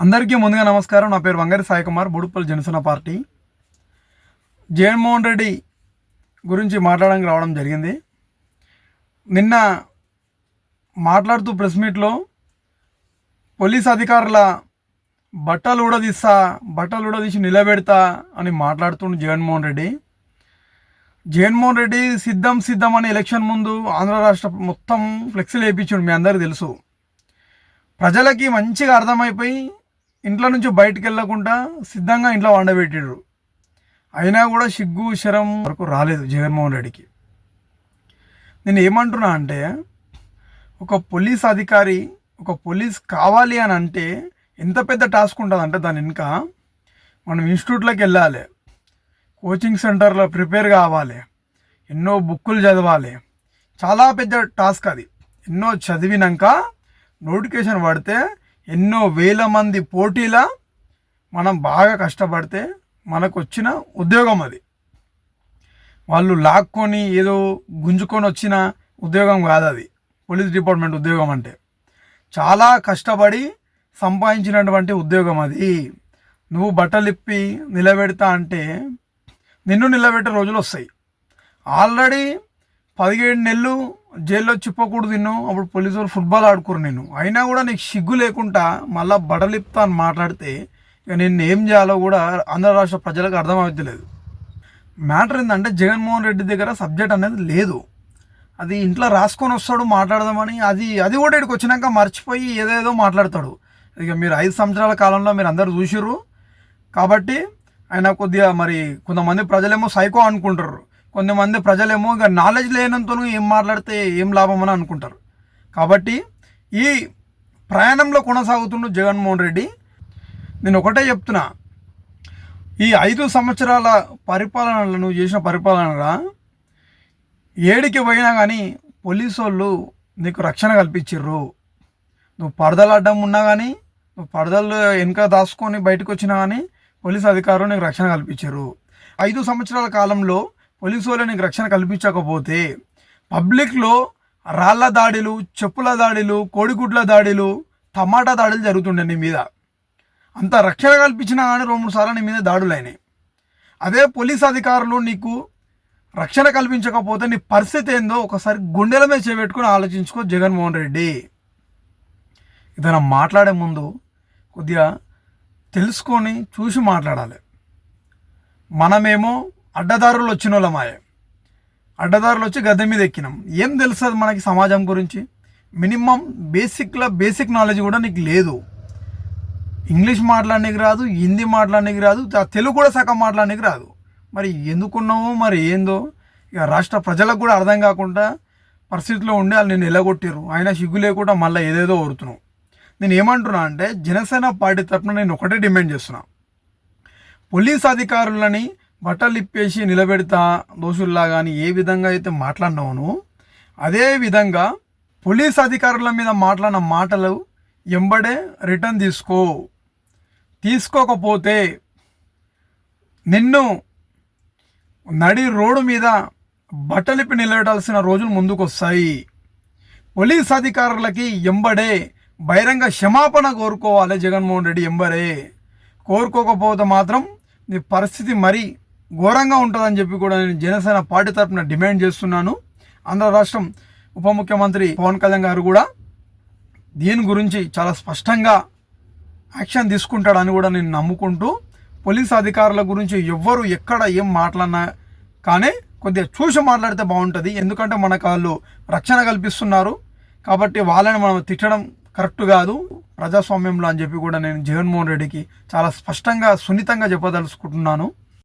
అందరికీ ముందుగా నమస్కారం. నా పేరు వంగరి సాయి కుమార్, బుడుపల్లి జనసేన పార్టీ. జగన్మోహన్ రెడ్డి గురించి మాట్లాడడానికి రావడం జరిగింది. నిన్న మాట్లాడుతూ ప్రెస్ మీట్లో పోలీస్ అధికారుల బట్టలు ఊడదీసి నిలబెడతా అని మాట్లాడుతుండు జగన్మోహన్ రెడ్డి. జగన్మోహన్ రెడ్డి సిద్ధం అని ఎలక్షన్ ముందు ఆంధ్ర రాష్ట్ర మొత్తం ఫ్లెక్సీలు వేయించాడు. మీ అందరికీ తెలుసు. ప్రజలకి మంచిగా అర్థమైపోయి ఇంట్లో నుంచి బయటికి వెళ్ళకుండా సిద్ధంగా ఇంట్లో వండబెట్టారు. అయినా కూడా సిగ్గు శరం వరకు రాలేదు జగన్మోహన్ రెడ్డికి. నేను ఏమంటున్నా అంటే, ఒక పోలీస్ అధికారి, ఒక పోలీస్ కావాలి అని అంటే ఎంత పెద్ద టాస్క్ ఉంటుంది అంటే, దాని వెనుక మనం ఇన్స్టిట్యూట్లోకి వెళ్ళాలి, కోచింగ్ సెంటర్లో ప్రిపేర్ కావాలి, ఎన్నో బుక్కులు చదవాలి. చాలా పెద్ద టాస్క్ అది. ఎన్నో చదివినాక నోటిఫికేషన్ పడితే ఎన్నో వేల మంది పోటీలా మనం బాగా కష్టపడితే మనకు వచ్చిన ఉద్యోగం అది. వాళ్ళు లాక్కొని ఏదో గుంజుకొని వచ్చిన ఉద్యోగం కాదు అది. పోలీస్ డిపార్ట్మెంట్ ఉద్యోగం అంటే చాలా కష్టపడి సంపాదించినటువంటి ఉద్యోగం అది. నువ్వు బట్టలిప్పి నిలబెడతా అంటే నిన్ను నిలబెట్టే రోజులు వస్తాయి. ఆల్రెడీ 17 నెలలు జైల్లో చిప్పకూడదు నిన్ను. అప్పుడు పోలీసు వాళ్ళు ఫుట్బాల్ ఆడుకోరు నేను. అయినా కూడా నీకు సిగ్గు లేకుండా మళ్ళీ బట్టలిప్తా అని మాట్లాడితే ఇక నేను ఏం చేయాలో కూడా ఆంధ్ర రాష్ట్ర ప్రజలకు అర్థమవుతలేదు. మ్యాటర్ ఏంటంటే, జగన్మోహన్ రెడ్డి దగ్గర సబ్జెక్ట్ అనేది లేదు. అది ఇంట్లో రాసుకొని వస్తాడు మాట్లాడదామని. అది కూడా ఇక్కడికి వచ్చినాక మర్చిపోయి ఏదేదో మాట్లాడతాడు. ఇక మీరు 5 సంవత్సరాల కాలంలో మీరు అందరూ చూసిర్రు కాబట్టి ఆయన కొద్దిగా మరి కొంతమంది ప్రజలేమో సైకో అనుకుంటారు, కొంతమంది ప్రజలేమో ఇక నాలెడ్జ్ లేనంతో ఏం మాట్లాడితే ఏం లాభం అని అనుకుంటారు. కాబట్టి ఈ ప్రయాణంలో కొనసాగుతున్న జగన్మోహన్ రెడ్డి, నేను ఒకటే చెప్తున్నా, ఈ 5 సంవత్సరాల పరిపాలనలో నువ్వు చేసిన పరిపాలనగా ఏడికి పోయినా కానీ పోలీసు వాళ్ళు నీకు రక్షణ కల్పించిర్రు. నువ్వు పరదలు అడ్డం ఉన్నా కానీ, నువ్వు పరదలు వెనుక దాచుకొని బయటకు వచ్చినా కానీ పోలీసు అధికారులు నీకు రక్షణ కల్పించారు. 5 సంవత్సరాల కాలంలో పోలీసు వాళ్ళు నీకు రక్షణ కల్పించకపోతే పబ్లిక్లో రాళ్ల దాడులు, చెప్పుల దాడులు, కోడిగుడ్ల దాడులు, టమాటా దాడులు జరుగుతుండే నీ మీద. అంత రక్షణ కల్పించినా కానీ 2-3 సార్లు నీ మీద దాడులు అయినాయి. అదే పోలీస్ అధికారులు నీకు రక్షణ కల్పించకపోతే నీ పరిస్థితి ఏందో ఒకసారి గుండెల మీద చేపెట్టుకుని ఆలోచించుకో జగన్మోహన్ రెడ్డి. ఏదైనా మాట్లాడే ముందు కొద్దిగా తెలుసుకొని చూసి మాట్లాడాలి. మనమేమో అడ్డదారులు వచ్చిన వాళ్ళమాయే, అడ్డదారులు వచ్చి గద్దె మీద ఎక్కినాం. ఏం తెలుస్తుంది మనకి సమాజం గురించి? మినిమం బేసిక్ నాలెడ్జ్ కూడా నీకు లేదు. ఇంగ్లీష్ మాట్లాడడానికి రాదు, హిందీ మాట్లాడడానికి రాదు, తెలుగు కూడా సగం మాట్లాడడానికి రాదు. మరి ఎందుకున్నావో మరి ఏందో ఇక రాష్ట్ర ప్రజలకు కూడా అర్థం కాకుండా పరిస్థితిలో ఉండి వాళ్ళు నేను ఎలగొట్టిర్రు. అయినా సిగ్గు లేకుండా మళ్ళీ ఏదేదో ఓరుతున్నావు. నేను ఏమంటున్నా అంటే, జనసేన పార్టీ తరఫున నేను ఒకటే డిమాండ్ చేస్తున్నా, పోలీస్ అధికారులని బట్టలు ఇప్పేసి నిలబెడతా దోషుల్లా కానీ ఏ విధంగా అయితే మాట్లాడినావును, అదే విధంగా పోలీస్ అధికారుల మీద మాట్లాడిన మాటలు ఎంబడే రిటర్న్ తీసుకోకపోతే నిన్ను నడి రోడ్డు మీద బట్టలిప్పి నిలబెట్టాల్సిన రోజులు ముందుకు వస్తాయి. పోలీస్ అధికారులకి ఎంబడే బహిరంగ క్షమాపణ కోరుకోవాలి జగన్మోహన్ రెడ్డి. ఎంబడే కోరుకోకపోతే మాత్రం నీ పరిస్థితి మరీ ఘోరంగా ఉంటుందని చెప్పి కూడా నేను జనసేన పార్టీ తరఫున డిమాండ్ చేస్తున్నాను. ఆంధ్ర రాష్ట్రం ఉప ముఖ్యమంత్రి పవన్ కళ్యాణ్ గారు కూడా దీని గురించి చాలా స్పష్టంగా యాక్షన్ తీసుకుంటాడని కూడా నేను నమ్ముకుంటూ, పోలీస్ అధికారుల గురించి ఎవ్వరు ఎక్కడ ఏం మాట్లాడినా కానీ కొద్దిగా చూసి మాట్లాడితే బాగుంటుంది. ఎందుకంటే మనకు వాళ్ళు రక్షణ కల్పిస్తున్నారు కాబట్టి వాళ్ళని మనం తిట్టడం కరెక్ట్ కాదు ప్రజాస్వామ్యంలో అని చెప్పి కూడా నేను జగన్మోహన్ రెడ్డికి చాలా స్పష్టంగా సున్నితంగా చెప్పదలుచుకుంటున్నాను.